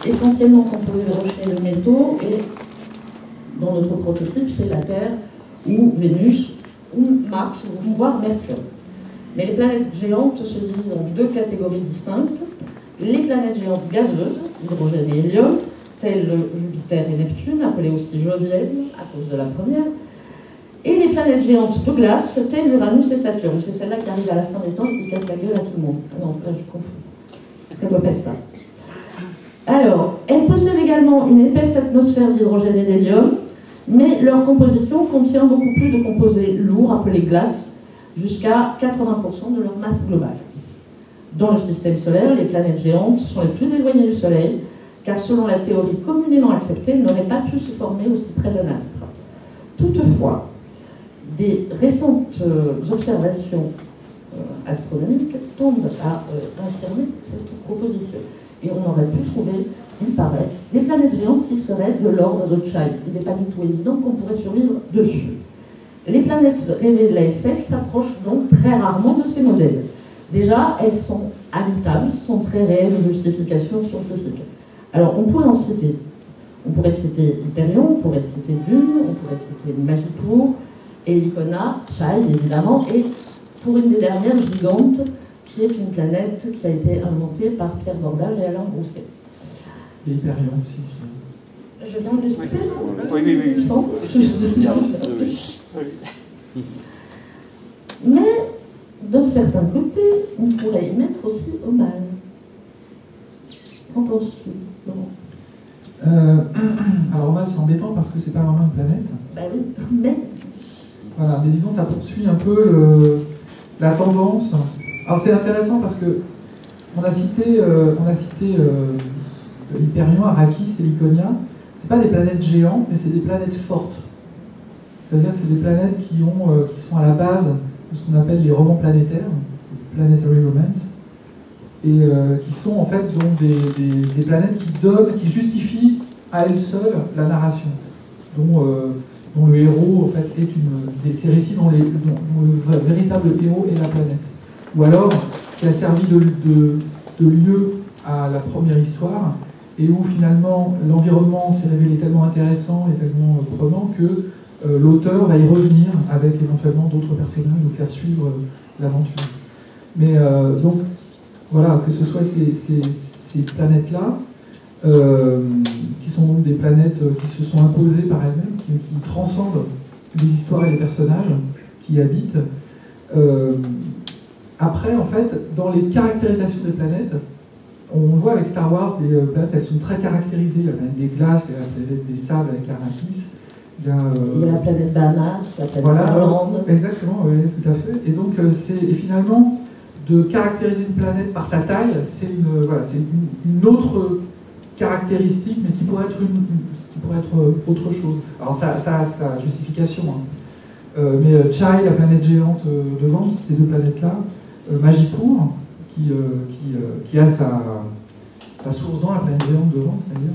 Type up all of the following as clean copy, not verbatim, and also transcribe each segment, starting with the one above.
essentiellement composée de rochers et de métaux, et dans notre prototype, c'est la Terre, ou Vénus, ou Mars, voire Mercure. Mais les planètes géantes se divisent en deux catégories distinctes. Les planètes géantes gazeuses, hydrogène et hélium, telles Jupiter et Neptune, appelées aussi joliennes à cause de la première, et les planètes géantes de glace, telles Uranus et Saturne. C'est celle-là qui arrive à la fin des temps et qui casse la gueule à tout le monde. Ah non, là je confonds. Ça doit pas être ça. Alors, elles possèdent également une épaisse atmosphère d'hydrogène et d'hélium, mais leur composition contient beaucoup plus de composés lourds, appelés glaces, jusqu'à 80% de leur masse globale. Dans le système solaire, les planètes géantes sont les plus éloignées du Soleil, car selon la théorie communément acceptée, elles n'auraient pas pu se former aussi près d'un astre. Toutefois, des récentes observations astronomiques tendent à infirmer cette proposition. Et on aurait pu trouver, il paraît, des planètes géantes qui seraient de l'ordre de Chai. Il n'est pas du tout évident qu'on pourrait survivre dessus. Les planètes rêvées de la SF s'approchent donc très rarement de ces modèles. Déjà, elles sont habitables, sont très réelles de justification scientifique. Alors, on pourrait en citer. On pourrait citer Hyperion, on pourrait citer Dune, on pourrait citer Magicourt, Helicona, Chai, évidemment, et pour une des dernières, Gigante, qui est une planète qui a été inventée par Pierre Bordage et Alain Grousset. Et Hyperion aussi. Je viens de le citer, Oui. Mais, d'un certain côté, on pourrait y mettre aussi au mal. Qu'en penses-tu, Laurent? Alors Omal, c'est embêtant parce que c'est pas vraiment une planète. Ben oui, mais... Voilà, mais disons, ça poursuit un peu la tendance. Alors c'est intéressant parce que on a cité Hyperion, Arrakis et Laconia. C'est pas des planètes géantes, mais c'est des planètes fortes. C'est-à-dire que c'est des planètes qui sont à la base de ce qu'on appelle les romans planétaires, planetary romance, et qui sont en fait donc des planètes qui justifient à elles seules la narration, dont le héros en fait est ces récits dont le véritable héros est la planète, ou alors qui a servi de lieu à la première histoire et où finalement l'environnement s'est révélé tellement intéressant et tellement prenant que l'auteur va y revenir avec éventuellement d'autres personnages ou faire suivre l'aventure. Mais donc voilà, que ce soit ces planètes-là, qui sont donc des planètes qui se sont imposées par elles-mêmes, qui transcendent les histoires et les personnages qui y habitent. Après, en fait, dans les caractérisations des planètes, on voit avec Star Wars, les planètes, elles sont très caractérisées. Il y a la planète des glaces, il y a la planète des sables avec Arrakis. Il y a la planète Bahamas, la planète voilà, Irlande. Exactement, oui, tout à fait. Et donc, et finalement, de caractériser une planète par sa taille, c'est une autre caractéristique, mais qui pourrait être autre chose. Alors, ça a sa justification. Hein. Mais Chai, la planète géante devant, ces deux planètes-là, Magicourt, qui a sa source dans la planète géante devant, c'est-à-dire,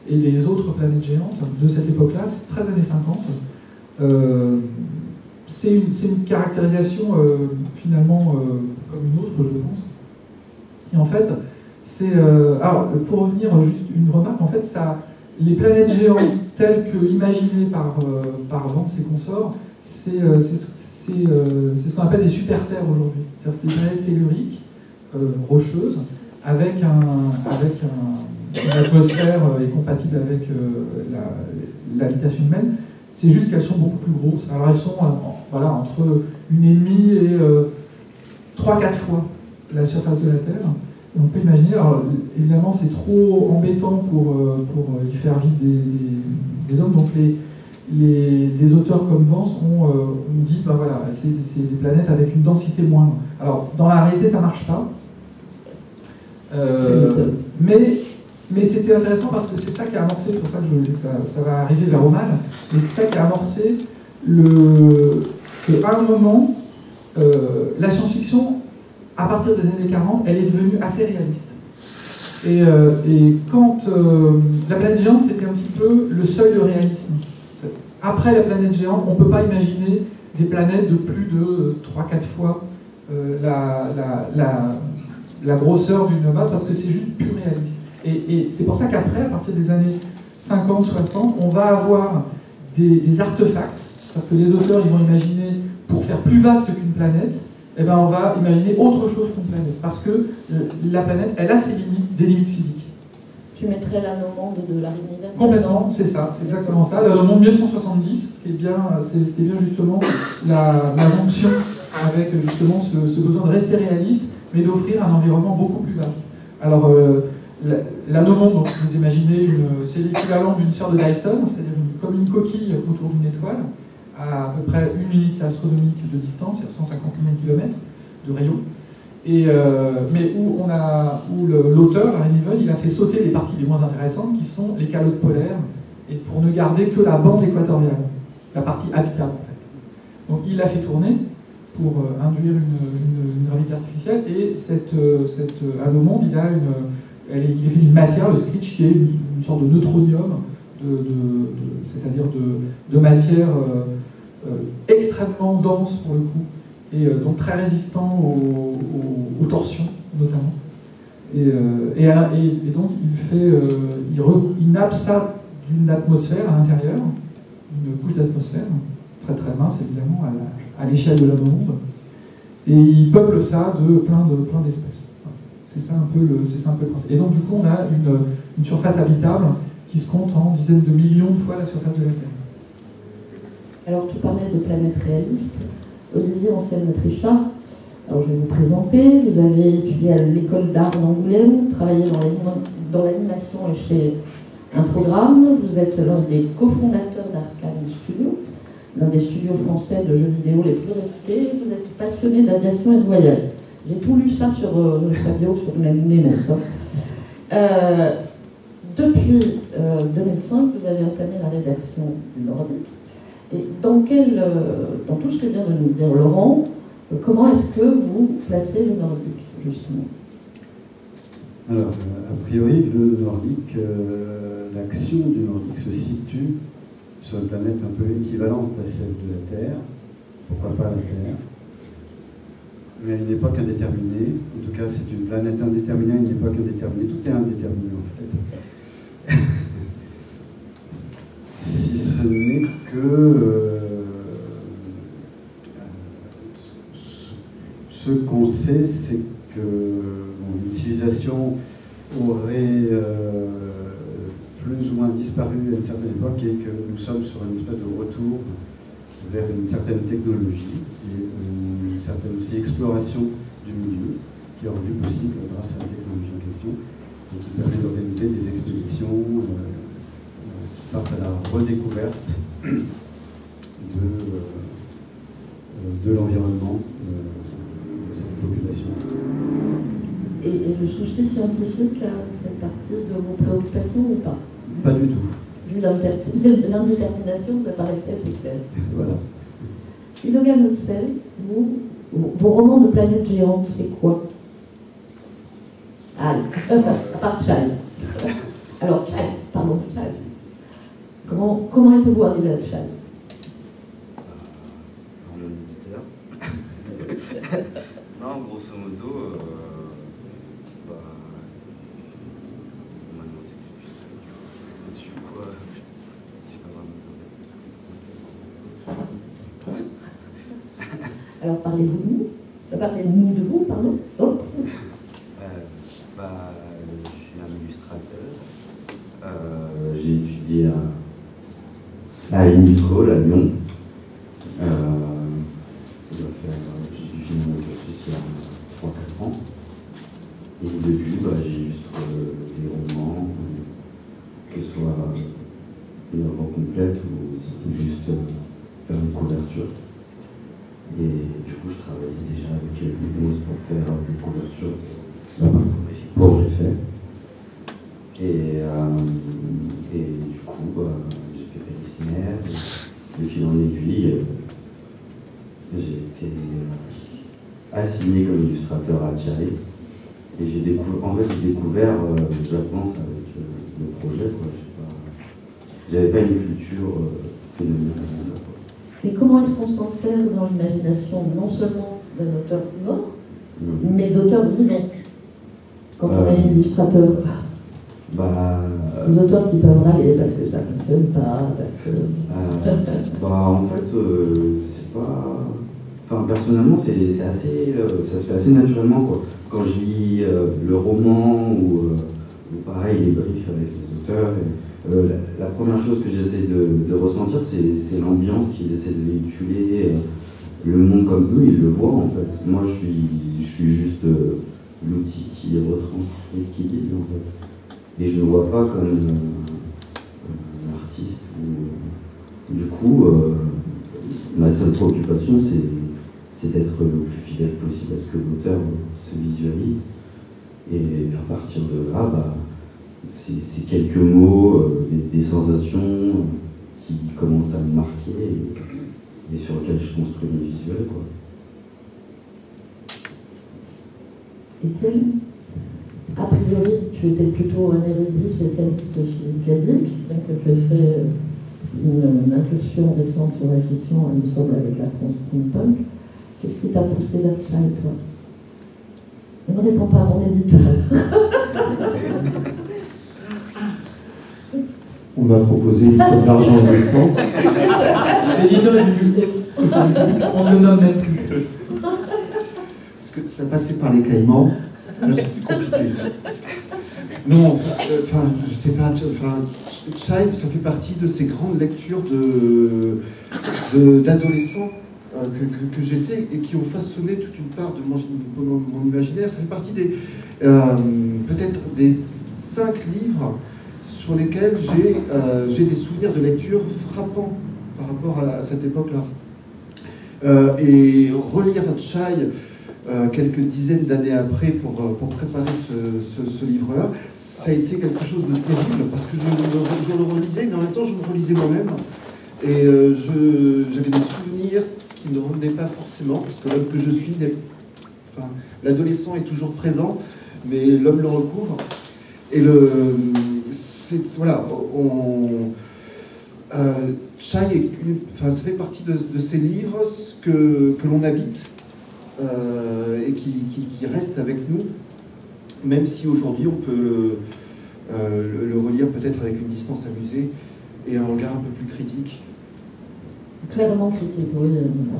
et les autres planètes géantes de cette époque-là, c'est 13 années 50. C'est une caractérisation finalement comme une autre, je pense. Et en fait, alors pour revenir juste une remarque, en fait, les planètes géantes telles que imaginées par Vance et consorts, c'est ce qu'on appelle des super-terres aujourd'hui. C'est-à-dire des planètes telluriques, rocheuses, avec une atmosphère est compatible avec l'habitation humaine. C'est juste qu'elles sont beaucoup plus grosses. Alors elles sont entre 1,5 et 3-4 fois la surface de la Terre. Et on peut imaginer, alors évidemment c'est trop embêtant pour y faire vivre des hommes, donc les auteurs comme Vance ont dit, c'est des planètes avec une densité moindre. Alors dans la réalité ça ne marche pas, mais c'était intéressant parce que c'est ça qui a amorcé, pour ça que ça va arriver vers Omal, mais c'est ça qui a amorcé qu'à un moment, la science-fiction, à partir des années 40, elle est devenue assez réaliste. Et quand la planète géante, c'était un petit peu le seuil de réalisme. Après la planète géante, on ne peut pas imaginer des planètes de plus de 3-4 fois la grosseur d'une masse, parce que c'est juste plus réaliste. Et c'est pour ça qu'après, à partir des années 50, 60, on va avoir des artefacts. C'est-à-dire que les auteurs ils vont imaginer, pour faire plus vaste qu'une planète, eh ben, on va imaginer autre chose qu'une planète. Parce que la planète, elle a ses limites, des limites physiques. Tu mettrais l'Anomonde de Larry Niven? Complètement, c'est ça, c'est exactement ça. L'Anomonde 1970, ce qui est bien justement la jonction avec justement ce besoin de rester réaliste, mais d'offrir un environnement beaucoup plus vaste. Alors, l'Anomonde, donc vous imaginez, c'est l'équivalent d'une sphère de Dyson, c'est-à-dire comme une coquille autour d'une étoile, à peu près une unité astronomique de distance, c'est-à-dire 150 000 km de rayon. Mais où l'auteur, Larry Niven, il a fait sauter les parties les moins intéressantes, qui sont les calottes polaires, et pour ne garder que la bande équatoriale, la partie habitable en fait. Donc il l'a fait tourner pour induire une gravité artificielle, et cette Anomonde, il est fait d'une matière, le screech, qui est une sorte de neutronium, c'est-à-dire de matière extrêmement dense pour le coup, et donc très résistant aux torsions notamment. Et donc il nappe ça d'une atmosphère à l'intérieur, une couche d'atmosphère, très très mince évidemment à l'échelle de l'Anomonde, et il peuple ça de plein d'espèces. C'est ça un peu le principe. Et donc du coup on a une surface habitable qui se compte en dizaines de millions de fois la surface de la Terre. Alors tu parlais de planète réaliste. Olivier Anselme-Trichard, alors je vais vous présenter. Vous avez étudié à l'école d'art d'Angoulême, travaillé dans l'animation et chez Infogrames. Vous êtes l'un des cofondateurs d'Arcane Studio, l'un des studios français de jeux vidéo les plus réputés. Vous êtes passionné d'aviation et de voyage. J'ai tout lu ça sur sa vidéo sur Nemes. Depuis 2005, vous avez entamé la rédaction du Nordique. Et dans tout ce que vient de nous dire Laurent, comment est-ce que vous placez le Nordique, justement? Alors, a priori, le Nordique, l'action du Nordique se situe sur une planète un peu équivalente à celle de la Terre, pourquoi pas la Terre, mais à une époque indéterminée. En tout cas, c'est une planète indéterminée à une époque indéterminée. Tout est indéterminé, en fait. Si ce n'est que ce qu'on sait, c'est que une civilisation aurait plus ou moins disparu à une certaine époque et que nous sommes sur une espèce de retour vers une certaine technologie et une certaine aussi exploration du milieu qui est rendue possible grâce à la technologie en question et qui permet d'organiser des expéditions qui partent à la redécouverte de l'environnement de cette population. Et le souci scientifique fait partie de vos préoccupations ou pas? Pas du tout. Vu l'indétermination, ça paraissait assez clair. Voilà. Ilogan Hotzel, vos romans de planète géante, c'est quoi? À part Child. Alors, Child, pardon, Child. Comment êtes-vous arrivé à Child? En éditeur. Non, grosso modo, on m'a demandé dessus quoi. Je sais pas vraiment. Alors, parlez-vous de nous? Parlez-nous de vous, pardon. Oh. Je suis un illustrateur. J'ai étudié à l'INICO, à Lyon. J'ai dû finir mon cursus il y a 3-4 ans. Et au début, j'illustre des romans, que ce soit une œuvre complète ou juste faire une couverture. Et du coup, je travaillais déjà avec Lumos pour faire des couvertures pour l'effet. Et du coup, j'ai fait Périssinaire. De fil en aiguille, j'ai été assigné comme illustrateur à Jai. Et j'ai découvert le Japon avec le projet. J'avais pas une culture phénoménale comme ça. Et comment est-ce qu'on s'en sert dans l'imagination, non seulement d'un auteur mort, mais d'auteur vivant, quand on est illustrateur? Les auteurs qui peuvent râler parce que ça ne fonctionne pas, parce que... En fait, c'est pas... Enfin, personnellement, c'est assez... ça se fait assez naturellement, quoi. Quand je lis le roman ou pareil, les briefs avec les auteurs, la première chose que j'essaie de ressentir, c'est l'ambiance qu'ils essaient de véhiculer, le monde comme eux, ils le voient, en fait. Moi, je suis juste l'outil qui retranscrit ce qu'ils disent, en fait. Et je ne le vois pas comme un artiste. Du coup, ma seule préoccupation, c'est d'être le plus fidèle possible à ce que l'auteur se visualise. Et à partir de là, c'est quelques mots, des sensations qui commencent à me marquer et sur lesquelles je construis mes visuels, quoi. Étienne, a priori, tu étais plutôt un érudit spécialiste philosophique, bien que tu aies fait une incursion récente sur la fiction, il me semble, avec la France steampunk. Qu'est-ce qui t'a poussé vers ça, et toi? Ne me réponds pas à mon éditeur. On m'a proposé une somme d'argent récente. L'éditeur est venu. On ne le nomme même plus. Parce que ça passait par les Caïmans. C'est compliqué, ça. Non, enfin, je sais pas, Child, ça fait partie de ces grandes lectures d'adolescents que j'étais et qui ont façonné toute une part de mon imaginaire. Ça fait partie peut-être des 5 livres sur lesquels j'ai des souvenirs de lecture frappants par rapport à cette époque-là. Et relire Chai quelques dizaines d'années après pour préparer ce livre-là, ça a été quelque chose de terrible parce que je le relisais, mais en même temps je me relisais moi-même. Et j'avais des souvenirs qui ne revenaient pas forcément, parce que l'homme que je suis, l'adolescent est toujours présent, mais l'homme le recouvre. Et voilà, Chai, ça fait partie de ces livres que l'on habite et qui restent avec nous, même si aujourd'hui on peut le relire peut-être avec une distance amusée et un regard un peu plus critique. Clairement critique, oui,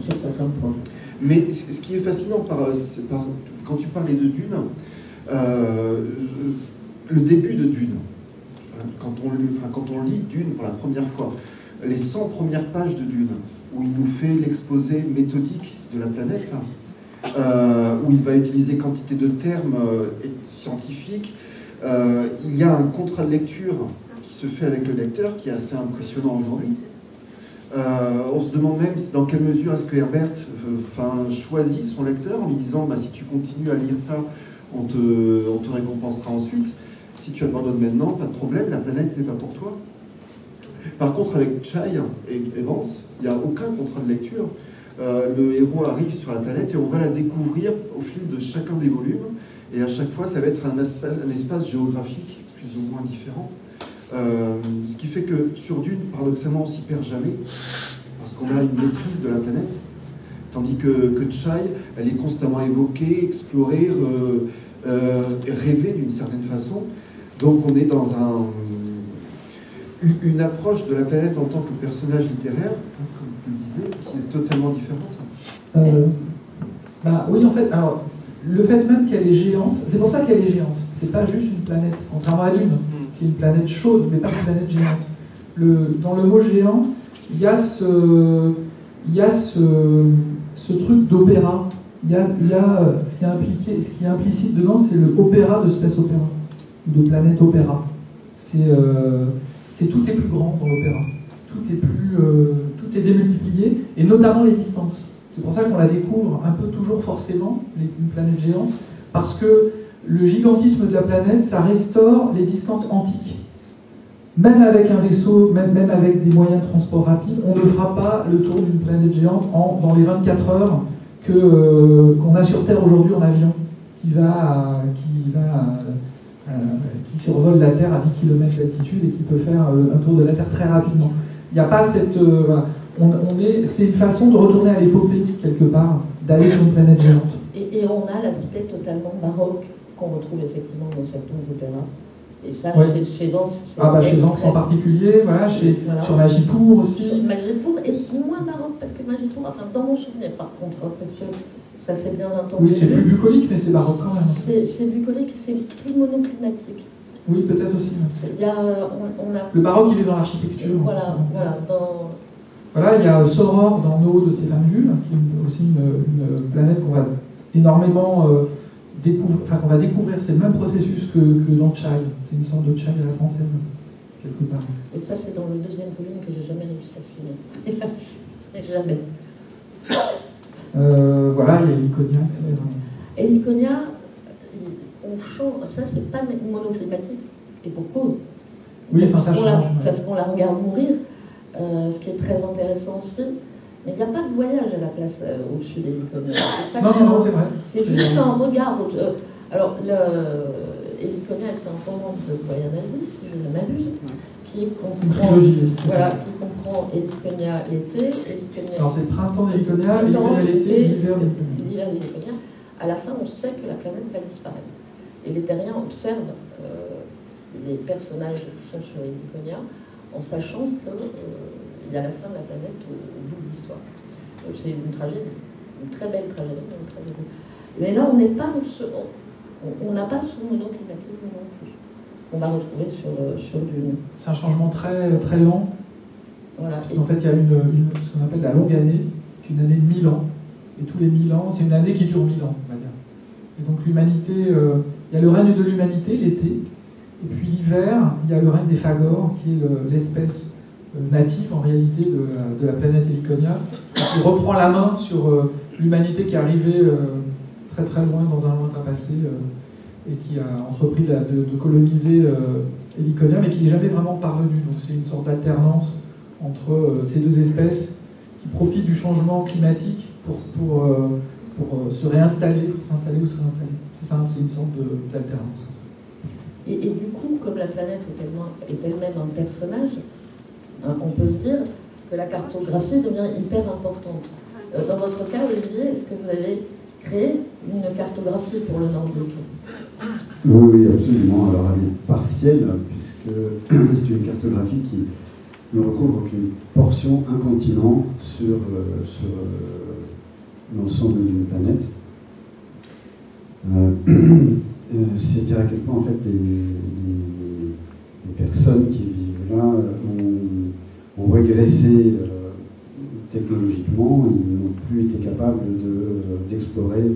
sur certains points. Mais ce qui est fascinant, quand tu parlais de Dune, le début de Dune, quand on lit Dune pour la première fois, les 100 premières pages de Dune, où il nous fait l'exposé méthodique de la planète, où il va utiliser quantité de termes scientifiques, il y a un contrat de lecture qui se fait avec le lecteur qui est assez impressionnant aujourd'hui. On se demande même dans quelle mesure est-ce que Herbert choisit son lecteur en lui disant si tu continues à lire ça, on te récompensera ensuite. Si tu abandonnes maintenant, pas de problème, la planète n'est pas pour toi. Par contre, avec Chai et Evans, il n'y a aucun contrat de lecture. Le héros arrive sur la planète et on va la découvrir au fil de chacun des volumes. Et à chaque fois, ça va être un espace géographique plus ou moins différent. Ce qui fait que sur Dune, paradoxalement, on s'y perd jamais, parce qu'on a une maîtrise de la planète. Tandis que Chai, elle est constamment évoquée, explorée, rêvée d'une certaine façon. Donc on est dans une approche de la planète en tant que personnage littéraire, comme tu le disais, qui est totalement différente. Oui, en fait, alors, le fait même qu'elle est géante, c'est pour ça qu'elle est géante. C'est pas juste une planète, contrairement à Dune, qui est une planète chaude, mais pas une planète géante. Dans le mot géant, il y a ce truc d'opéra. Il y a ce qui est implicite dedans, c'est le opéra de space opéra, de planète opéra. C'est tout est plus grand dans l'opéra. Tout est démultiplié, et notamment les distances. C'est pour ça qu'on la découvre un peu toujours forcément, une planète géante, parce que le gigantisme de la planète, ça restaure les distances antiques. Même avec un vaisseau, même avec des moyens de transport rapides, on ne fera pas le tour d'une planète géante dans les 24 heures qu'on a sur Terre aujourd'hui en avion, qui survole la Terre à 10 km d'altitude et qui peut faire un tour de la Terre très rapidement. Il n'y a pas cette... c'est une façon de retourner à l'épopée, quelque part, d'aller sur une planète géante. Et on a l'aspect totalement baroque qu'on retrouve effectivement dans certains opéras. Et ça, Ouais. chez Vente, c'est Chez Vente en particulier, voilà, Voilà. sur Magipour aussi. Magipour est moins baroque, parce que Magipour, enfin, dans mon souvenir par contre, parce que ça fait bien 20 ans Oui, que c'est j'ai plus lu, bucolique, mais c'est baroque quand même. c'est bucolique, c'est plus monoclimatique. Oui, peut-être aussi. Il y a, on a... Le baroque, il est dans l'architecture. Voilà, Voilà, il y a Soror dans No de Stéphane Jules, qui est aussi une planète qu'on va énormément qu'on va découvrir. C'est le même processus que dans Chai. C'est une sorte de Chai à la française, quelque part. Et ça, c'est dans le deuxième volume que j'ai jamais réussi à finir. Jamais. Voilà, il y a l'Iconia. Et l'Iconia, on change, ça c'est pas monoclimatique, et pour cause. Oui, enfin ça change. Parce qu'on la regarde mourir, ce qui est très intéressant aussi. Mais il n'y a pas de voyage à la place au-dessus des Lyconia. Non, c'est vrai. C'est juste un regard. Alors, l'Iconia est un roman de Boyanadi, si je ne m'abuse, qui comprend Heliconia l'été, Heliconia... Alors c'est printemps d'Heliconia, Heliconia l'été, l'hiver d'Heliconia. L'hiver d'Heliconia. À la fin, on sait que la planète va disparaître. Et les terriens observent les personnages qui sont sur Heliconia en sachant qu'il y a la fin de la planète au bout de l'histoire. C'est une tragédie, une très belle tragédie. Mais là, on n'est pas... On n'a pas ce monoclimatisme non plus. On va retrouver sur Dune. C'est un changement très, très lent. Voilà. Parce qu'en fait, il y a ce qu'on appelle la longue année, qui est une année de 1000 ans. Et tous les 1000 ans, c'est une année qui dure 1000 ans, on va dire. Et donc l'humanité, il y a le règne de l'humanité, l'été. Et puis l'hiver, il y a le règne des Fagors, qui est l'espèce native, en réalité, de la planète Heliconia, qui reprend la main sur l'humanité qui est arrivée très très loin dans un lointain passé, et qui a entrepris de coloniser Heliconia, mais qui n'est jamais vraiment parvenu. Donc c'est une sorte d'alternance entre ces deux espèces qui profitent du changement climatique pour se réinstaller, pour s'installer ou se réinstaller. C'est ça, c'est une sorte d'alternance. Et du coup, comme la planète est elle-même un personnage, on peut se dire que la cartographie devient hyper importante. Dans votre cas, Olivier, est-ce que vous avez créé une cartographie pour le Nordique? Oui, absolument. Alors elle est partielle, puisque c'est une cartographie qui ne recouvre qu'une portion, un continent sur l'ensemble d'une planète. C'est dire à quel point en fait les personnes qui vivent là ont régressé technologiquement, ils n'ont plus été capables d'explorer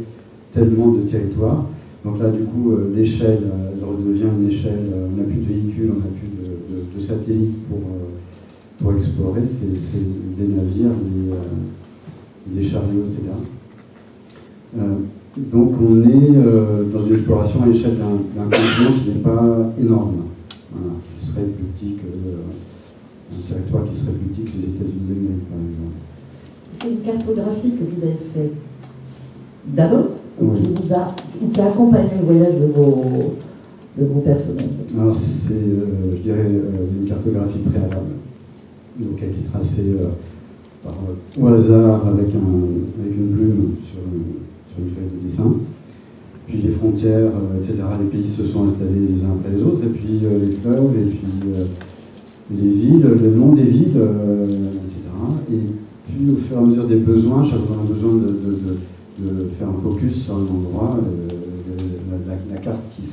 tellement de territoires. Donc là, du coup, l'échelle redevient une échelle, on n'a plus de véhicules, on n'a plus de satellites pour explorer, c'est des navires, des chariots, etc. Donc on est dans une exploration à l'échelle d'un continent qui n'est pas énorme, voilà, qui serait plus petit un territoire qui serait plus petit que les États-Unis, par exemple. C'est une cartographie que vous avez faite d'abord, oui, qui a accompagné le voyage de vos personnages. Alors c'est, je dirais, une cartographie préalable, donc qui a été tracée au hasard avec une plume sur une feuille de dessin. Puis les frontières, etc., les pays se sont installés les uns après les autres, et puis les fleuves, et puis les villes, le nom des villes, etc. Et puis au fur et à mesure des besoins, chaque fois on a besoin de faire un focus sur un endroit, la carte qui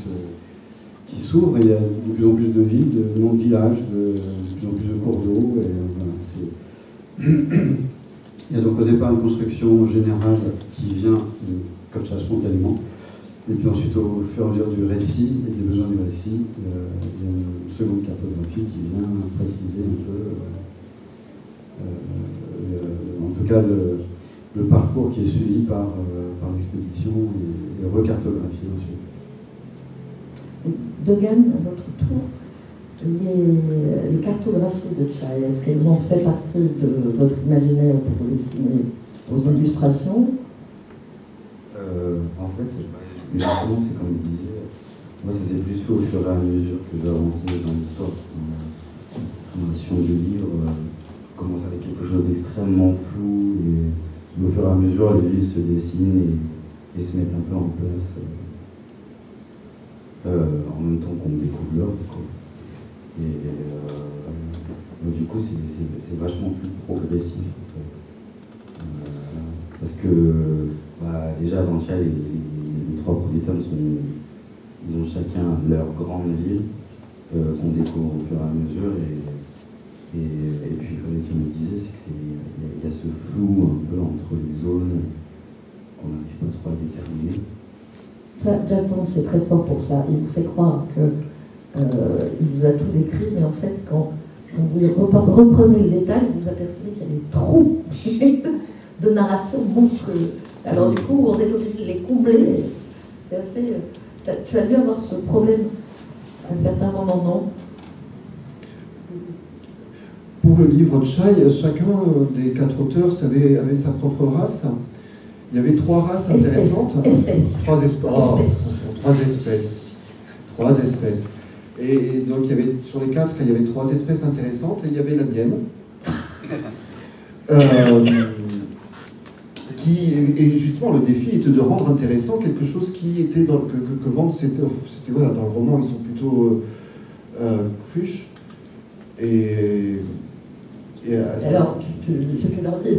s'ouvre, et il y a de plus en plus de villes, de noms de villages, de plus en plus de cours d'eau, et voilà, il y a donc au départ une construction générale qui vient comme ça spontanément, et puis ensuite au fur et à mesure du récit et des besoins du récit, il y a une seconde cartographie qui vient préciser un peu, en tout cas le parcours qui est suivi par l'expédition et recartographié ensuite. Dogen, à votre tour, les cartographies de Chai, est-ce qu'elles ont fait partie de votre imaginaire pour dessiner aux illustrations? En fait, justement, c'est comme je disais, moi ça s'est plus fait au fur et à mesure que j'avançais dans l'histoire. La formation du livre commence avec quelque chose d'extrêmement flou, et au fur et à mesure, les villes se dessinent et se mettent un peu en place. en même temps qu'on découvre l'œuvre, quoi. Et du coup, c'est vachement plus progressif, en fait. Parce que déjà, avant ça, les trois premiers tomes ils ont chacun leur grande ville qu'on découvre au fur et à mesure. Et puis, comme tu me disais, c'est qu'il y a ce flou un peu entre les zones qu'on n'arrive pas trop à déterminer. Platon, c'est très fort pour ça. Il vous fait croire qu'il vous a tout décrit, mais en fait, quand vous reprenez le détail, vous apercevez qu'il y a des trous de narration monstrueux. Alors du coup, on est obligé de les combler. C'est assez... Tu as dû avoir ce problème à un certain moment, non? Pour le livre de Chai, chacun des 4 auteurs avait sa propre race. Il y avait 3 races intéressantes. Trois espèces. Et donc, il y avait, sur les 4, il y avait 3 espèces intéressantes et il y avait la mienne. Et justement, le défi était de rendre intéressant quelque chose qui était que Vance, c'était voilà, dans le roman, ils sont plutôt cruches. Alors, tu leur dis.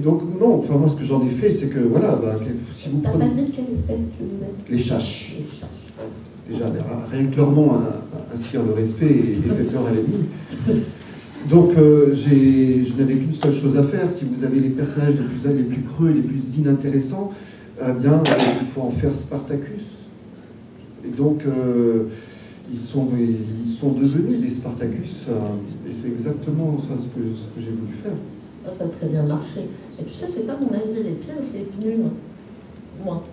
Donc, non, enfin, moi, ce que j'en ai fait, c'est que, voilà, si vous T'as prenez... pas dit quelle espèce tu voulais? Les chaches. Déjà, rien que leur nom inspire le respect et fait peur à l'ennemi. Donc, je n'avais qu'une seule chose à faire. Si vous avez les personnages les plus creux et les plus inintéressants, bien, il faut en faire Spartacus. Et donc... Ils sont devenus des Spartacus, et c'est exactement ça ce que j'ai voulu faire. Ça a très bien marché. Et tu sais, c'est pas mon avis, les pièces, c'est nul. Moi.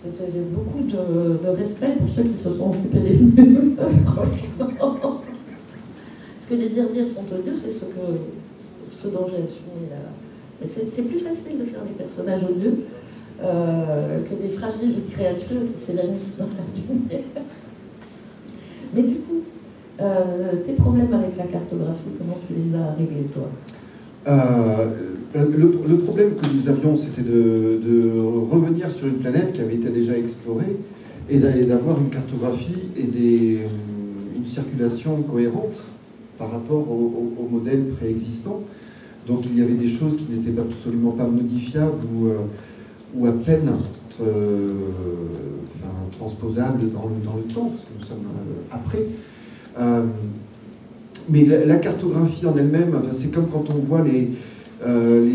J'ai beaucoup de respect pour ceux qui se sont occupés des nuls. Franchement. Ce que les dire sont odieux, c'est ce dont j'ai assumé là. C'est plus facile de faire des personnages odieux que des fragiles créatures qui s'évanouissent dans la lumière. Mais du coup, tes problèmes avec la cartographie, comment tu les as réglés, toi? Le problème que nous avions, c'était de revenir sur une planète qui avait été déjà explorée et d'avoir une cartographie et une circulation cohérente par rapport au modèle préexistant. Donc il y avait des choses qui n'étaient absolument pas modifiables ou à peine transposable dans le temps, parce que nous sommes après. Mais la cartographie en elle-même, c'est comme quand on voit les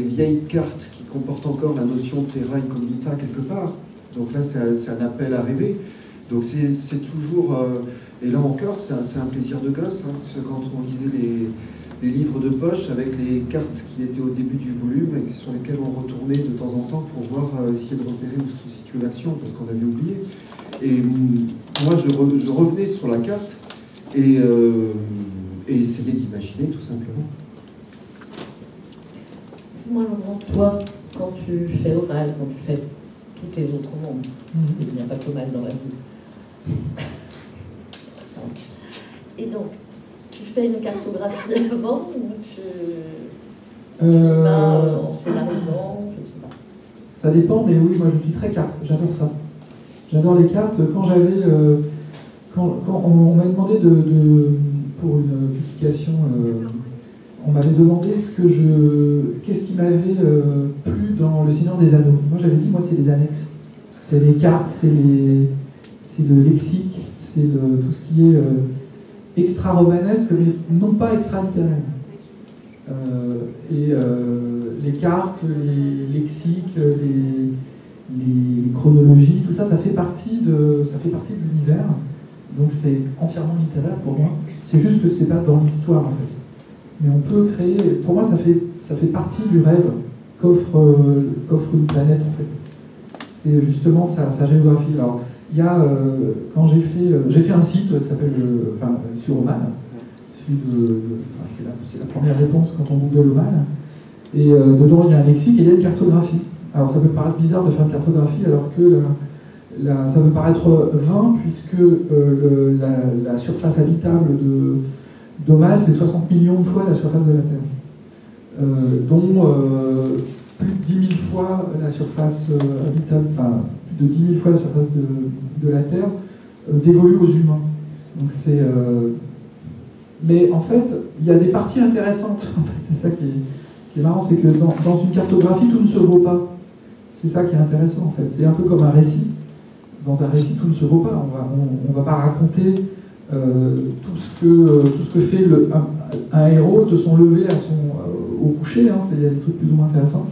vieilles cartes qui comportent encore la notion de terra incognita quelque part. Donc là, c'est un appel à rêver. Donc c'est toujours... et là encore, c'est un plaisir de gosse, hein, parce que quand on lisait les livres de poche avec les cartes qui étaient au début du volume et sur lesquelles on retournait de temps en temps pour voir, essayer de repérer où se situait l'action parce qu'on avait oublié. Et moi, je revenais sur la carte et essayais d'imaginer tout simplement. Moi, toi, quand tu fais Omal, quand tu fais tous tes autres mondes, il n'y a pas que mal dans la vie. Et donc, tu fais une cartographie avant ou tu vas en scénarisant, je sais pas. Ça dépend, mais oui, moi je suis très carte, j'adore ça. J'adore les cartes. Quand on m'a demandé pour une publication, on m'avait demandé qu'est-ce qui m'avait plu dans Le Seigneur des Anneaux. Moi j'avais dit, c'est les annexes. C'est les cartes, c'est le lexique, c'est tout ce qui est extra-romanesque, mais non pas extra-littéraire. Les cartes, les lexiques, les chronologies, tout ça, ça fait partie de l'univers. Donc c'est entièrement littéraire pour moi. C'est juste que c'est pas dans l'histoire en fait. Mais on peut créer. Pour moi, ça fait partie du rêve qu'offre une planète en fait. C'est justement sa géographie. Alors il y a quand j'ai fait un site qui s'appelle sur Oman. C'est la première réponse quand on google Oman. Et dedans il y a un lexique et il y a une cartographie. Alors ça peut paraître bizarre de faire une cartographie alors que ça peut paraître vain puisque la surface habitable d'Oman c'est 60 millions de fois la surface de la Terre. Dont plus de 10 000 fois la surface habitable, enfin plus de 10 000 fois la surface de la Terre dévolue aux humains. Donc mais en fait, il y a des parties intéressantes. En fait, c'est ça qui est marrant, c'est que dans une cartographie, tout ne se vaut pas. C'est ça qui est intéressant en fait. C'est un peu comme un récit. Dans un récit, tout ne se vaut pas. On va pas raconter tout ce que fait un héros de son lever au coucher. Hein. Il y a des trucs plus ou moins intéressants.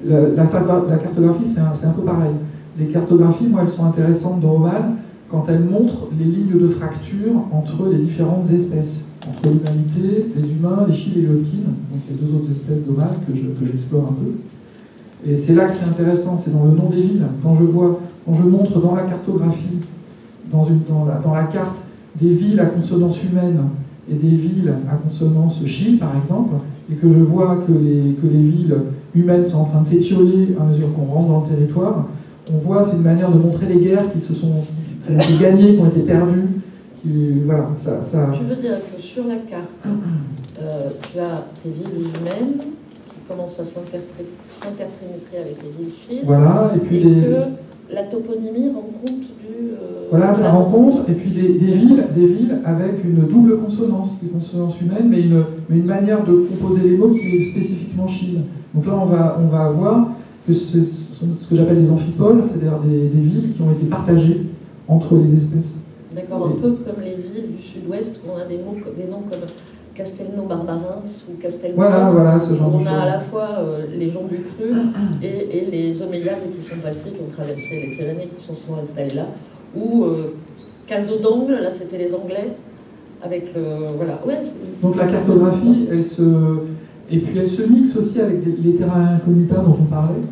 La cartographie, c'est un peu pareil. Les cartographies, moi, elles sont intéressantes dans Oman quand elles montrent les lignes de fracture entre les différentes espèces, entre l'humanité, les humains, les Chiles et les Hodkins, donc les deux autres espèces d'Oman que j'explore un peu. Et c'est là que c'est intéressant, c'est dans le nom des villes. Quand je montre dans la cartographie, dans la carte, des villes à consonance humaine et des villes à consonance Chile, par exemple, et que je vois que les villes humaines sont en train de s'étioler à mesure qu'on rentre dans le territoire, on voit, c'est une manière de montrer les guerres qui ont été gagnées, qui ont été perdues. Voilà, ça... Je veux dire que sur la carte, tu as des villes humaines qui commencent à s'interpénétrer avec les villes chiles. Voilà, et puis que la toponymie rend compte du... voilà, ça rencontre, et puis des villes avec une double consonance, des consonances humaines, mais une manière de composer les mots qui est spécifiquement chile. Donc là, on va avoir que ce que j'appelle les amphipoles, c'est-à-dire des villes qui ont été partagées entre les espèces. D'accord, un peu comme les villes du sud-ouest où on a des noms comme Castelnau-Barbarins ou Castelnau. Voilà, ce genre de choses. On a à la fois les gens du cru et les Omeyyades qui sont passés, qui ont traversé les Pyrénées, qui sont installés là. Ou Cazaux-d'Angle, là c'était les Anglais, avec le... Voilà. Ouais, donc la cartographie, elle se mixe aussi avec les terrains incognita dont on parlait.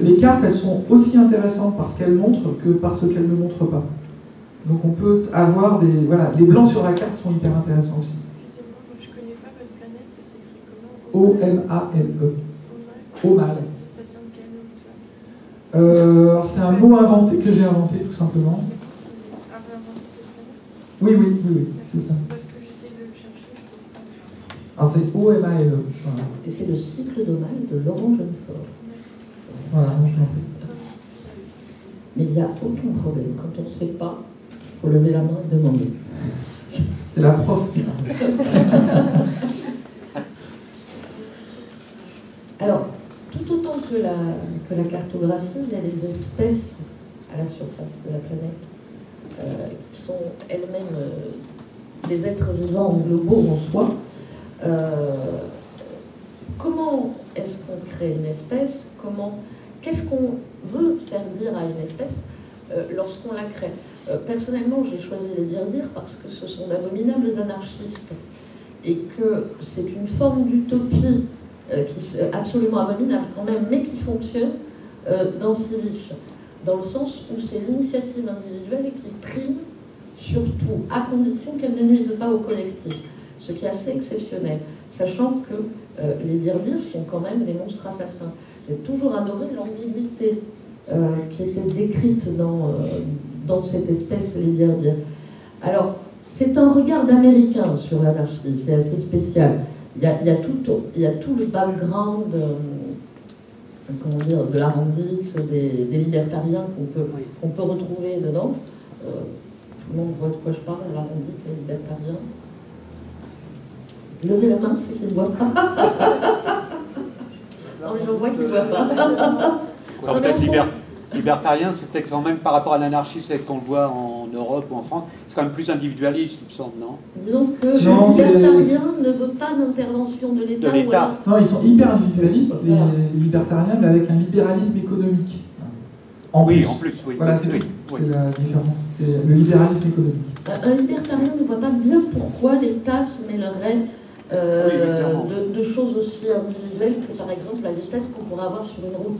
Les cartes, elles sont aussi intéressantes parce qu'elles montrent que parce qu'elles ne montrent pas. Donc on peut avoir des... Voilà, les blancs sur la carte sont hyper intéressants aussi. Excusez-moi, je ne connais pas votre planète, ça s'écrit comment? O-M-A-L-E. Omal. Ça vient de quel nom? C'est un mot que j'ai inventé tout simplement. Avait inventé cette planète? Oui, c'est ça. Parce que j'essaye de le chercher, je trouve pas. Alors c'est O-M-A-L-E. Voilà. Et c'est le cycle d'Omal de Laurent Jeunefort. Voilà, je m'en prie. Mais il n'y a aucun problème. Quand on ne sait pas, il faut lever la main et demander. C'est la prof qui parle. Alors, tout autant que la cartographie, il y a des espèces à la surface de la planète qui sont elles-mêmes des êtres vivants globaux en soi. Comment est-ce qu'on crée une espèce? Qu'est-ce qu'on veut faire dire à une espèce lorsqu'on la crée? Personnellement, j'ai choisi les dire parce que ce sont d'abominables anarchistes et que c'est une forme d'utopie qui est absolument abominable quand même, mais qui fonctionne dans Civiche, dans le sens où c'est l'initiative individuelle qui prime surtout, à condition qu'elle ne nuise pas au collectif, ce qui est assez exceptionnel, sachant que les dire sont quand même des monstres assassins. J'ai toujours adoré l'ambiguïté qui était décrite dans cette espèce, les dire. Alors, c'est un regard d'américain sur l'anarchie, c'est assez spécial. Il y a tout le background, comment dire, de l'arrondite, des libertariens qu'on peut retrouver dedans. Tout le monde voit de quoi je parle, l'arrondite, les libertariens. Levez la main, ceux qui ne voient pas. Non, mais j'en vois qui ne voient pas. Alors peut-être libertarien, c'est peut-être quand même par rapport à l'anarchiste tel qu'on le voit en Europe ou en France, c'est quand même plus individualiste, il me semble, non? Disons que le libertarien ne veut pas d'intervention de l'État. Non, ils sont hyper individualistes, les libertariens, mais avec un libéralisme économique. En plus, oui. Voilà, c'est la différence. C'est le libéralisme économique. Un libertarien ne voit pas bien pourquoi l'État se mêlerait de choses aussi individuelles que, par exemple, la vitesse qu'on pourrait avoir sur une route.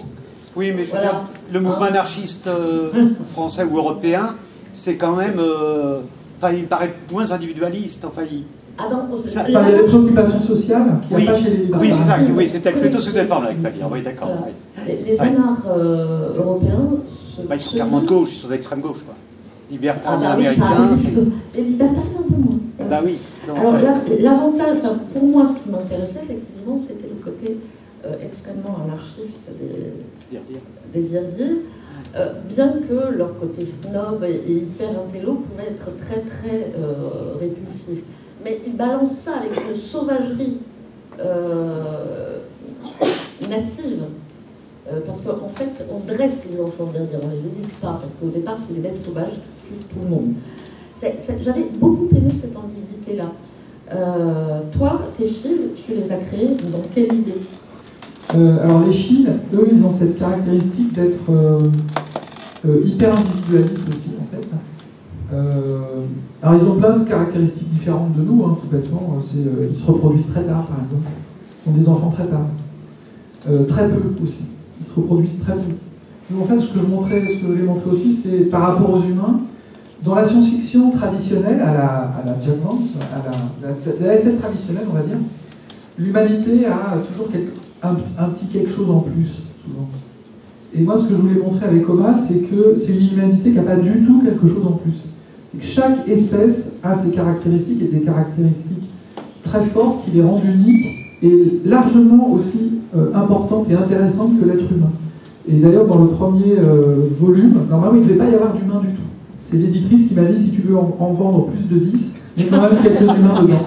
Oui, mais voilà. Le mouvement anarchiste français ou européen, c'est quand même... il paraît moins individualiste. Il y a des préoccupations sociales qu'il n'y a pas chez les libertariens. Oui, c'est ça. Oui, c'est peut-être plutôt sous cette forme-là qu'il faut dire. Oui, d'accord. Les anards européens... ils sont clairement de gauche, ils sont d'extrême gauche, quoi. Libertariens américains... Les libertariens un peu moins. Bah oui. Alors l'avantage, pour moi, ce qui m'intéressait, effectivement, c'était le côté extrêmement anarchiste des dire-dire. bien que leur côté snob et hyper intello pouvait être très très répulsif. Mais ils balancent ça avec une sauvagerie native. Parce qu'en fait, on dresse les enfants, bien dire, on les éduque pas, parce qu'au départ, c'est des bêtes sauvages qui tuent tout le monde. J'avais beaucoup aimé cette ambiguïté-là. Toi, tes films, tu les as créés dans quelle idée? Alors les Chines, eux, ils ont cette caractéristique d'être hyper individualistes aussi, en fait. Alors ils ont plein de caractéristiques différentes de nous, hein, tout bêtement. Ils se reproduisent très tard, par exemple. Ils ont des enfants très tard. Très peu aussi. Ils se reproduisent très peu. Donc en fait, ce que je voulais montrer aussi, c'est par rapport aux humains, dans la science-fiction traditionnelle, à la Jack Vance, à la SF traditionnelle, on va dire, l'humanité a toujours un petit quelque chose en plus, souvent. Et moi, ce que je voulais montrer avec Oma, c'est que c'est une humanité qui n'a pas du tout quelque chose en plus. C'est que chaque espèce a ses caractéristiques et des caractéristiques très fortes qui les rendent uniques et largement aussi importantes et intéressantes que l'être humain. Et d'ailleurs, dans le premier volume, normalement, il ne devait pas y avoir d'humains du tout. C'est l'éditrice qui m'a dit, si tu veux en vendre plus de 10, il y a quand même quelques humains dedans.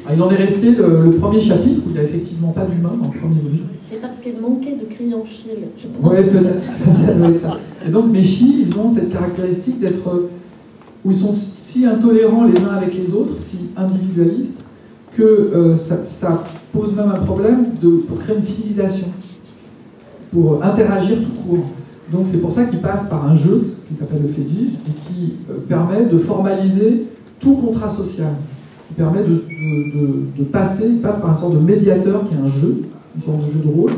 Alors, il en est resté le premier chapitre où il n'y a effectivement pas d'humains dans le premier volume. C'est parce qu'elle manquait de clientèle. Oui, ça doit être ça. Et donc mes Chi, ils ont cette caractéristique d'être, où ils sont si intolérants les uns avec les autres, si individualistes, que ça pose même un problème pour créer une civilisation, pour interagir tout court. Donc c'est pour ça qu'ils passent par un jeu qui s'appelle le fétige et qui permet de formaliser tout contrat social, qui permet de passer, ils passent par une sorte de médiateur qui est un jeu, une sorte de jeu de rôle,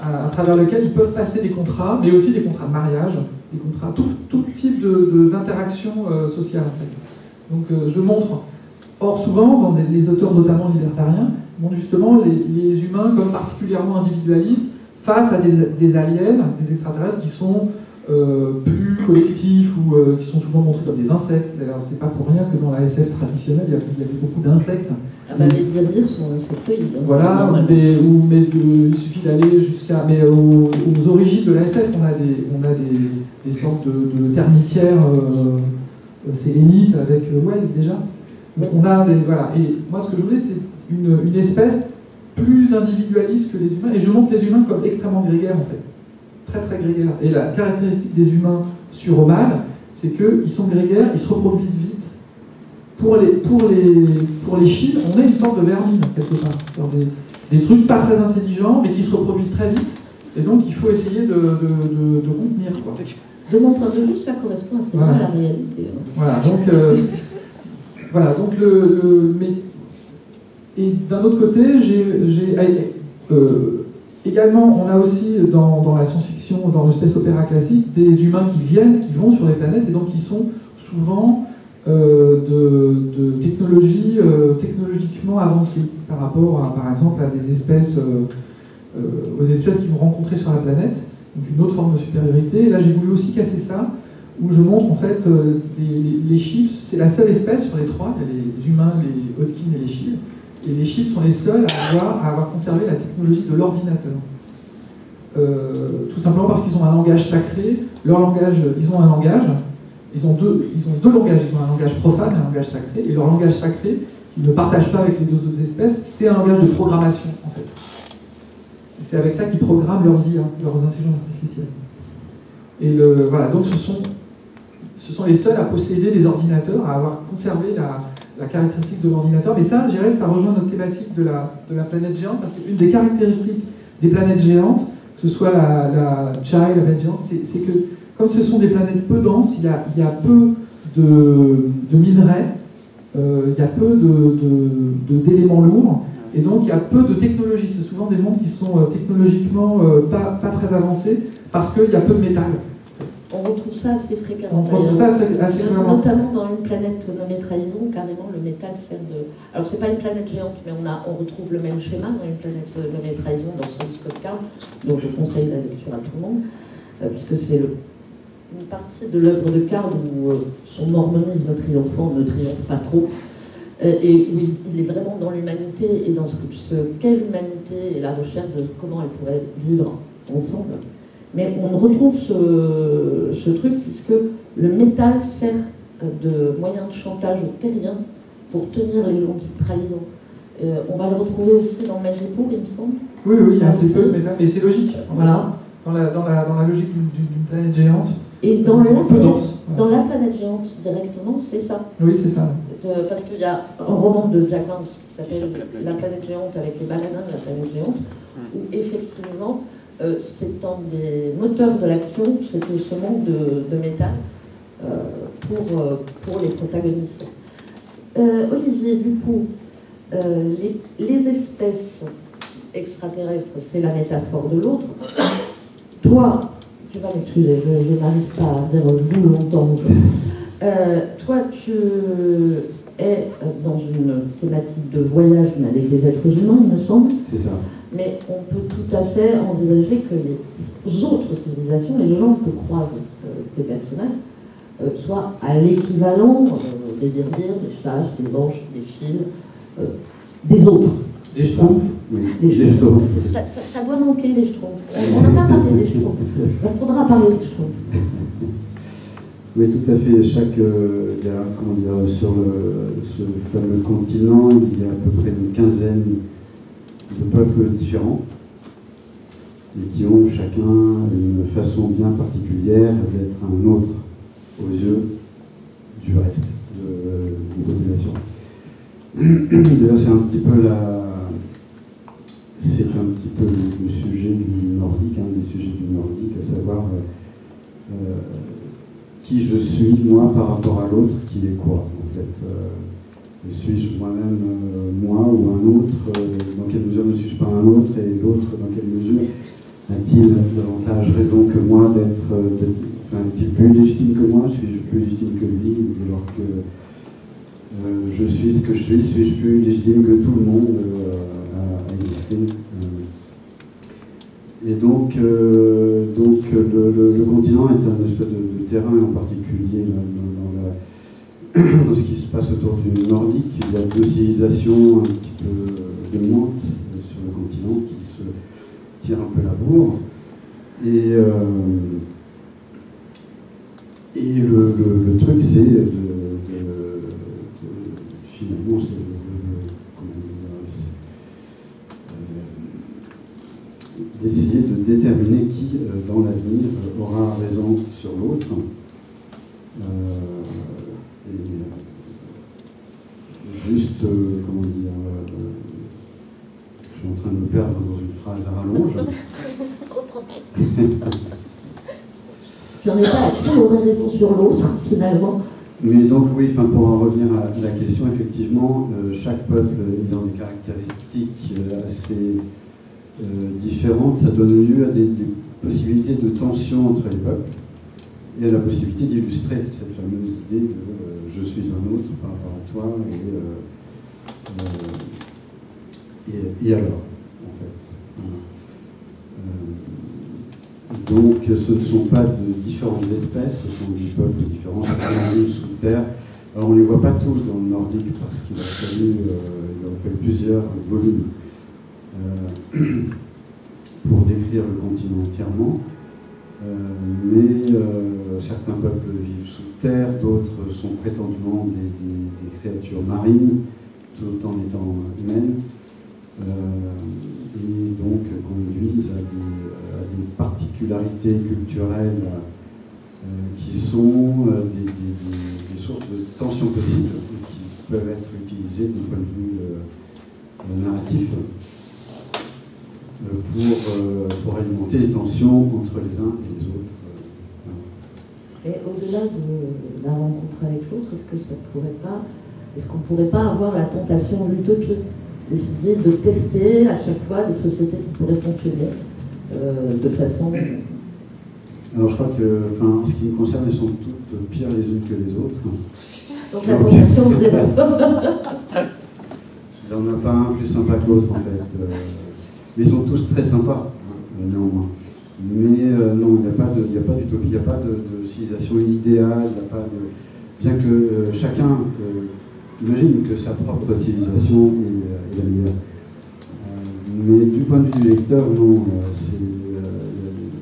à travers lequel ils peuvent passer des contrats, mais aussi des contrats de mariage, des contrats, tout type d'interaction sociale en fait. Donc je montre, or souvent, dans les auteurs notamment libertariens, montrent justement les humains comme particulièrement individualistes face à des aliens, des extraterrestres qui sont plus collectifs ou qui sont souvent montrés comme des insectes. D'ailleurs, c'est pas pour rien que dans la SF traditionnelle, il y avait beaucoup d'insectes. Ah bah, les dires sont insectoïdes. Voilà, il suffit d'aller jusqu'à. Mais aux origines de la SF, on a des sortes de termitières sélénites avec Wells déjà. Donc on a voilà. Et moi, ce que je voulais, c'est une espèce plus individualiste que les humains. Et je montre les humains comme extrêmement grégaires, en fait. Très, très grégaires. Et la caractéristique des humains sur Omal, c'est qu'ils sont grégaires, ils se reproduisent vite. Pour les Chi, on est une sorte de vermine, quelque part. Des trucs pas très intelligents, mais qui se reproduisent très vite. Et donc, il faut essayer de contenir, quoi. De mon point de vue, ça correspond assez bien à la réalité. Voilà, donc, et d'un autre côté, également, on a aussi dans la science-fiction, dans le space opéra classique, des humains qui vont sur les planètes et donc qui sont souvent de technologies technologiquement avancées par rapport, par exemple, à des espèces, aux espèces qui vont rencontrer sur la planète, donc une autre forme de supériorité. Et là, j'ai voulu aussi casser ça, où je montre en fait les chips, c'est la seule espèce sur les trois, il y a les humains, les Hodgkin et les chips. Et les chips sont les seuls à avoir conservé la technologie de l'ordinateur. Tout simplement parce qu'ils ont un langage sacré. Leur langage, ils ont un langage. Ils ont deux langages. Ils ont un langage profane et un langage sacré. Et leur langage sacré, qu'ils ne partagent pas avec les deux autres espèces, c'est un langage de programmation, en fait. Et c'est avec ça qu'ils programment leurs IA, leurs intelligences artificielles. Et voilà, donc ce sont les seuls à posséder des ordinateurs, à avoir conservé la caractéristique de l'ordinateur. Mais ça, je dirais, ça rejoint notre thématique de la planète géante, parce qu'une des caractéristiques des planètes géantes, que ce soit la Child, la planète géante, c'est que comme ce sont des planètes peu denses, il y a peu de minerais, il y a peu d'éléments lourds, et donc il y a peu de technologie. C'est souvent des mondes qui sont technologiquement pas très avancés, parce qu'il y a peu de métal. On retrouve ça assez fréquemment. On retrouve ça assez fréquemment. Notamment dans une planète nommée Trahison, carrément le métal sert de... Alors c'est pas une planète géante, mais on retrouve le même schéma dans une planète nommée Trahison, dans Source Code Card, dont je conseille la lecture à tout le monde, puisque c'est une partie de l'œuvre de Card où son mormonisme triomphant ne triomphe pas trop. Et oui, il est vraiment dans l'humanité et dans ce qu'est l'humanité et la recherche de comment elle pourrait vivre ensemble. Mais on retrouve ce truc puisque le métal sert de moyen de chantage terrien pour tenir les ondes centralisants. On va le retrouver aussi dans Magipour, il me semble. Oui, oui, il y a un petit peu de métal, et c'est logique. Voilà. Dans la logique d'une planète géante. Et dans un peu dense. dans la planète géante, directement, c'est ça. Oui, c'est ça. Parce qu'il y a un roman de Jack Vance qui s'appelle La planète géante avec les baladins de la planète géante, où effectivement, c'est un des moteurs de l'action, c'est ce manque de métal pour les protagonistes. Olivier, du coup, les espèces extraterrestres, c'est la métaphore de l'autre. Toi, tu vas m'excuser, je n'arrive pas à dire vous longtemps. Toi, tu es dans une thématique de voyage avec des êtres humains, il me semble. C'est ça. Mais on peut tout à fait envisager que les autres civilisations, les gens que croisent ces personnages, soient à l'équivalent des dirdirs, des sages, des anges, des fils, des autres. Des schtroumpfs. Oui, Des des schtroumpfs. Ça doit manquer, les schtroumpfs. On n'a pas parlé des schtroumpfs. Il faudra parler des schtroumpfs. Oui, tout à fait. Il y a, comment dire, sur ce fameux continent, il y a à peu près une quinzaine de peuples différents et qui ont chacun une façon bien particulière d'être un autre aux yeux du reste des populations. D'ailleurs, c'est un petit peu le sujet du nordique, un des sujets du nordique, à savoir qui je suis, moi, par rapport à l'autre, qui est quoi, en fait. Suis-je moi-même moi ou un autre dans quelle mesure ne suis-je pas un autre, et l'autre, dans quelle mesure a-t-il davantage raison que moi est-il plus légitime que moi, suis-je plus légitime que lui, alors que je suis ce que je suis-je plus légitime que tout le monde à exister. Et donc le continent est un espèce de terrain, en particulier dans ce qui se passe autour du nordique. Il y a deux civilisations un petit peu dominantes sur le continent qui se tirent un peu la bourre. Et le truc, c'est finalement, d'essayer de déterminer qui, dans l'avenir, aura raison sur l'autre. Juste, comment dire, je suis en train de me perdre dans une phrase à rallonge. J'en ai pas à qui aurait raison sur l'autre, finalement. Mais donc, oui, pour en revenir à la question, effectivement, chaque peuple ayant des caractéristiques assez différentes, ça donne lieu à des possibilités de tension entre les peuples et à la possibilité d'illustrer cette fameuse idée de je suis un autre par rapport à toi et alors, en fait. Donc, ce ne sont pas de différentes espèces, ce sont des peuples différents, qui vivent sous terre. Alors, on ne les voit pas tous dans le nordique parce qu'il a fallu plusieurs volumes pour décrire le continent entièrement. Mais certains peuples vivent sous terre, d'autres sont prétendument des créatures marines, tout en étant humaines, et donc conduisent à des particularités culturelles qui sont des sources de tensions possibles et qui peuvent être utilisées d'un point de vue narratif pour alimenter les tensions entre les uns et les autres. Et au-delà de la rencontre avec l'autre, est-ce qu'on pourrait pas avoir la tentation, l'utopie, d'essayer de tester à chaque fois des sociétés qui pourraient fonctionner de façon... Alors je crois que, en ce qui me concerne, elles sont toutes pires les unes que les autres. Donc la tentation, vous êtes... Il n'y en a pas un plus sympa que l'autre, en fait. Mais ils sont tous très sympas, néanmoins. Mais non, il n'y a pas d'utopie, il n'y a pas de civilisation idéale, il n'y a pas de... Bien que chacun imagine que sa propre civilisation est la meilleure. Mais du point de vue du lecteur, non, il n'y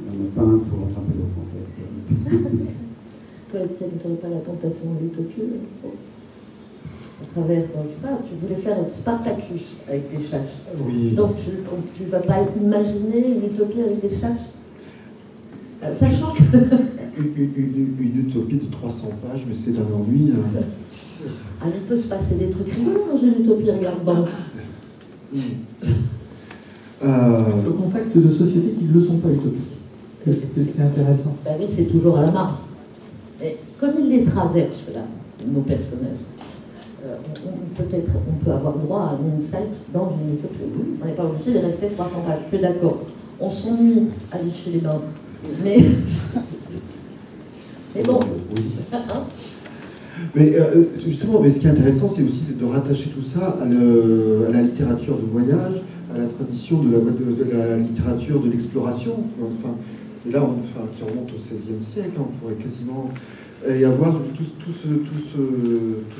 en a pas un toi, Étienne, tu n'avais pas la tentation de l'utopie à travers, je sais pas, tu voulais faire un Spartacus avec des châches. Oui. Donc tu ne vas pas imaginer une utopie avec des châches, sachant que... Une utopie de 300 pages, mais c'est un ennui. Ah, il peut se passer des trucs rigolos dans une utopie, regarde donc. C'est au contact de sociétés qui ne le sont pas utopiques. C'est intéressant. Ben oui, c'est toujours à la marge. Mais comme ils les traversent, là, nos personnages, peut-être on peut avoir droit à un insight dans une utopie. On n'est pas obligé de rester 300 pages, je suis d'accord. On s'ennuie à licher les dents. Mais bon. Oui. Mais justement, mais ce qui est intéressant, c'est aussi de rattacher tout ça à la littérature de voyage, à la tradition de la littérature de l'exploration. Enfin, et là, qui remonte au XVIe siècle, on pourrait quasiment y avoir tout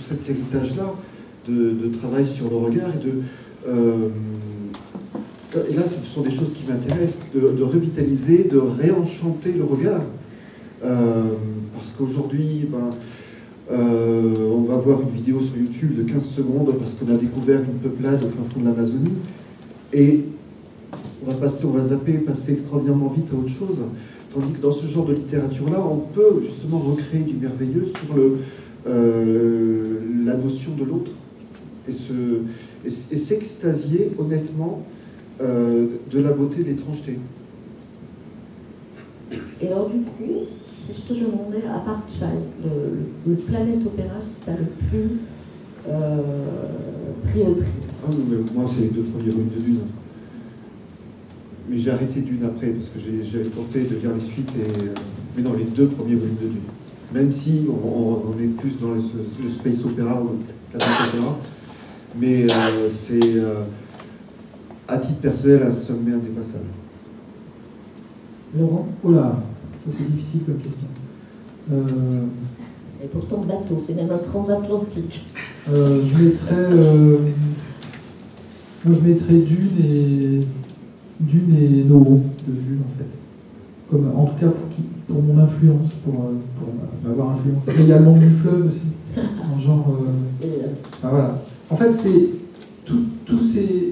cet héritage-là de travail sur le regard et là, ce sont des choses qui m'intéressent, de revitaliser, de réenchanter le regard. Parce qu'aujourd'hui, on va voir une vidéo sur YouTube de 15 secondes parce qu'on a découvert une peuplade au fin fond de l'Amazonie. Et on va zapper, passer extraordinairement vite à autre chose. Tandis que dans ce genre de littérature-là, on peut justement recréer du merveilleux sur la notion de l'autre. Et s'extasier honnêtement de la beauté de l'étrangeté. Et alors du coup, si je te demandais, à part Child, le Planète Opéra qui t'a le plus pris au tri? Ah non, mais moi c'est les 2 premiers volumes de Dune. Mais j'ai arrêté Dune après, parce que j'avais tenté de lire les suites, mais non, les 2 premiers volumes de Dune. Même si on est plus dans le space opéra ou le planète opéra, mais c'est à titre personnel un sommet indépassable. Laurent? Oh là, ça c'est difficile comme question. Et pourtant bateau, c'est même un transatlantique. Je mettrais Dune et Noro de Dune en fait. Comme, en tout cas pour mon influence, pour m'avoir influencé. Et également du fleuve aussi. En genre. Voilà. En fait, c'est tous ces.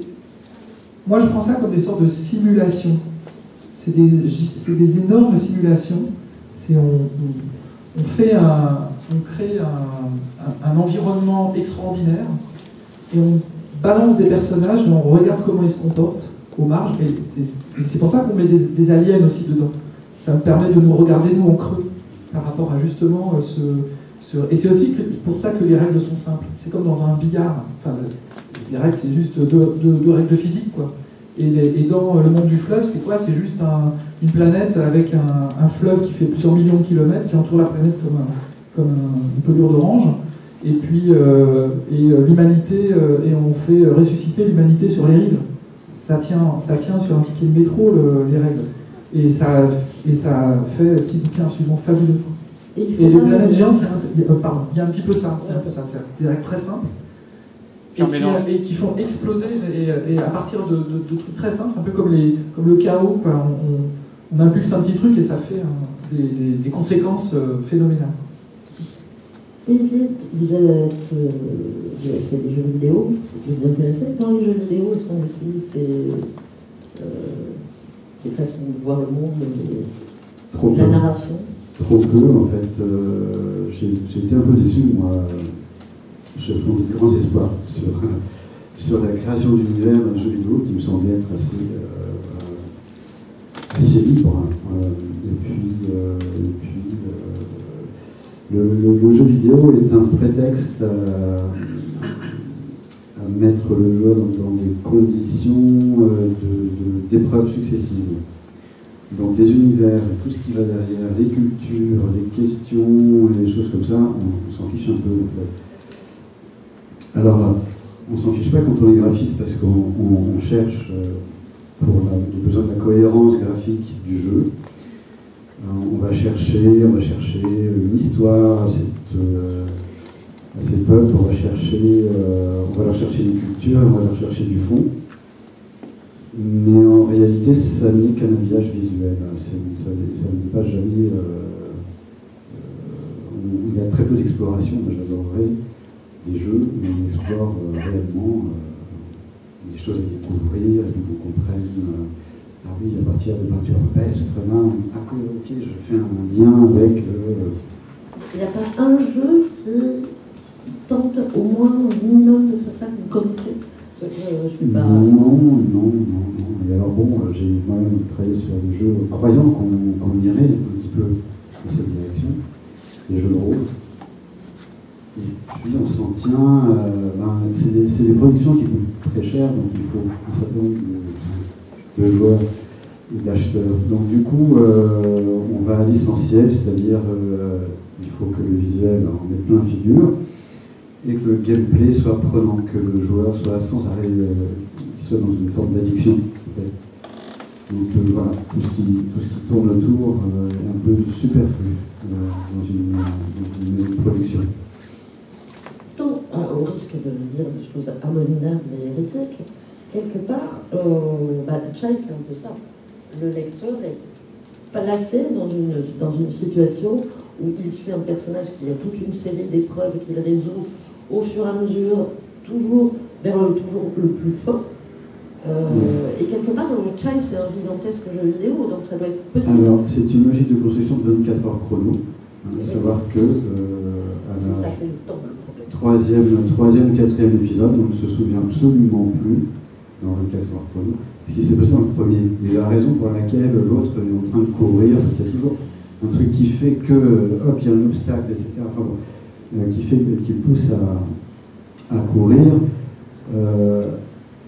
Moi, je prends ça comme des sortes de simulations. C'est des énormes simulations. On crée un environnement extraordinaire et on balance des personnages et on regarde comment ils se comportent aux marges. Et c'est pour ça qu'on met des aliens aussi dedans. Ça me permet de nous regarder, nous, en creux, par rapport à justement Et c'est aussi pour ça que les règles sont simples. C'est comme dans un billard. Enfin, les règles, c'est juste deux règles physiques, quoi. Et dans le monde du fleuve, c'est quoi? C'est juste une planète avec un fleuve qui fait plusieurs millions de kilomètres, qui entoure la planète comme une pelure d'orange. Et puis, l'humanité, et on fait ressusciter l'humanité sur les rives. Ça tient sur un ticket de métro, les règles. Et ça fait 6 bouquins absolument fabuleux. Et les planètes géantes, il y a un petit peu ça. C'est un peu ça. C'est des règles très simples. Et qui font exploser, et à partir de trucs très simples, un peu comme le chaos, quoi. On impulse un petit truc et ça fait des conséquences phénoménales. Olivier, vous avez fait des jeux vidéo, vous vous intéressez dans les jeux vidéo, est-ce qu'on utilise des façons de voir le monde, la narration? Trop peu, en fait. J'ai été un peu déçu, moi. Je fonde de grands espoirs sur la création d'univers d'un jeu vidéo qui me semblait être assez libre. Et puis le jeu vidéo est un prétexte à mettre le joueur dans des conditions d'épreuves successives. Donc les univers, tout ce qui va derrière, les cultures, les questions, les choses comme ça, on s'en fiche un peu en fait. Alors, on s'en fiche pas quand on est graphiste parce qu'on cherche, pour le besoin de la cohérence graphique du jeu, on va chercher une histoire à ces peuples, on va leur chercher une culture, on va leur chercher du fond. Mais en réalité, ça n'est qu'un habillage visuel. Ça n'est pas jamais. il y a très peu d'exploration. Moi, j'adorerais des jeux où on explore réellement des choses à découvrir, et qu'on comprenne. Ah oui, à partir de peinture rupestre, là, ok, je fais un lien avec. Il n'y a pas un jeu qui tente au moins un minimum de faire ça que vous connaissez. Je suis pas... Non. Et alors bon, j'ai moi-même travaillé sur des jeux croyant qu'on irait un petit peu dans cette direction, des jeux de rôle. Et puis on s'en tient, c'est des productions qui coûtent très cher, donc il faut un certain nombre de joueurs et d'acheteurs. Donc du coup, on va à l'essentiel, c'est-à-dire il faut que le visuel en ait plein figure et que le gameplay soit prenant, que le joueur soit sans arrêt, qu'il soit dans une forme d'addiction. En fait. Donc voilà, tout ce qui tourne autour est un peu superflu dans une production. Au risque de dire des choses abominables et hérétiques, quelque part, Chai, c'est un peu ça. Le lecteur est placé dans une situation où il suit un personnage qui a toute une série d'épreuves qu'il résout au fur et à mesure, toujours vers toujours le plus fort. Et quelque part, Chai, c'est un gigantesque jeu vidéo, donc ça doit être possible. Alors, c'est une logique de construction de 24 heures chrono. Savoir que troisième ou quatrième épisode, on ne se souvient absolument plus dans 24 heures chrono ce qui s'est passé dans le premier. Et la raison pour laquelle l'autre est en train de courir, parce qu'il y a toujours un truc qui fait que, hop, il y a un obstacle, etc. Enfin, bon, qui pousse à courir.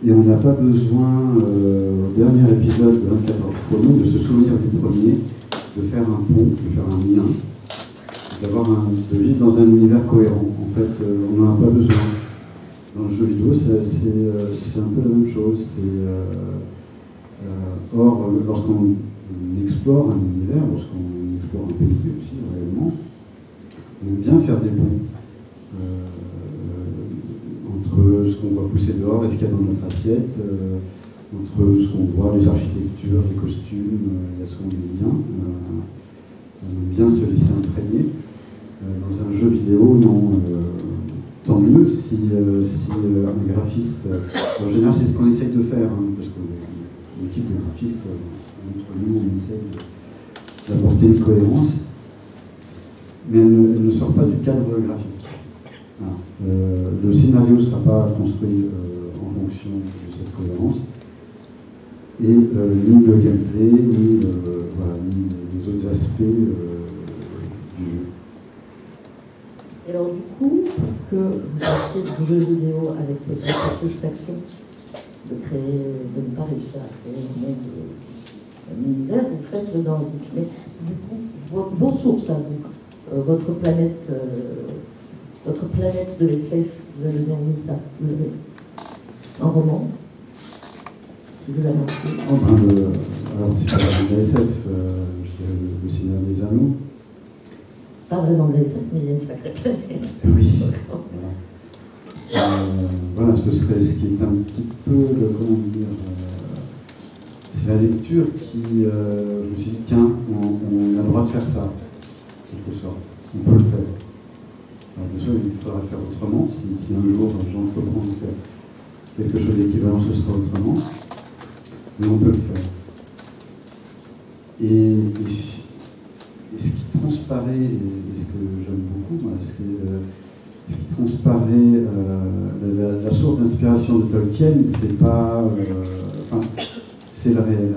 Et on n'a pas besoin, au dernier épisode de 24 heures chrono, de se souvenir du premier, de faire un pont, de faire un lien, de vivre dans un univers cohérent. En fait, on n'en a pas besoin. Dans le jeu vidéo, c'est un peu la même chose. Or, lorsqu'on explore un univers, lorsqu'on explore un pays aussi, réellement, on aime bien faire des ponts entre ce qu'on voit pousser dehors et ce qu'il y a dans notre assiette, entre ce qu'on voit, les architectures, les costumes, il y a souvent des liens. On aime bien se laisser imprégner. Dans un jeu vidéo, non. Tant mieux si un graphiste. En général, c'est ce qu'on essaye de faire, hein, parce que l'équipe de graphistes, entre nous, on essaye d'apporter une cohérence, mais elle ne sort pas du cadre graphique. Voilà. Le scénario ne sera pas construit en fonction de cette cohérence, et ni le gameplay, ni les autres aspects du jeu. Et alors du coup, pour que vous fassiez du jeu vidéo avec cette satisfaction de ne pas réussir à créer un monde de misère, vous faites le nordique. Mais du coup, vos sources à vous, votre planète de SF, vous avez mis ça, vous avez un roman, si vous avez un film. Alors, si je parle de SF, je dirais le Seigneur des Anneaux. Pas vraiment de SF, mais il y a une sacrée planète. Oui. Voilà, ce serait ce qui est un petit peu, comment dire, c'est la lecture qui, je me suis dit, tiens, on a le droit de faire ça, en quelque sorte, on peut le faire. Alors bien sûr, il faudra le faire autrement, si un jour j'entreprends de faire quelque chose d'équivalent, ce sera autrement, mais on peut le faire. Et ce qui transparaît, et ce que j'aime beaucoup, moi, ce qui transparaît, la source d'inspiration de Tolkien, c'est pas, c'est le réel.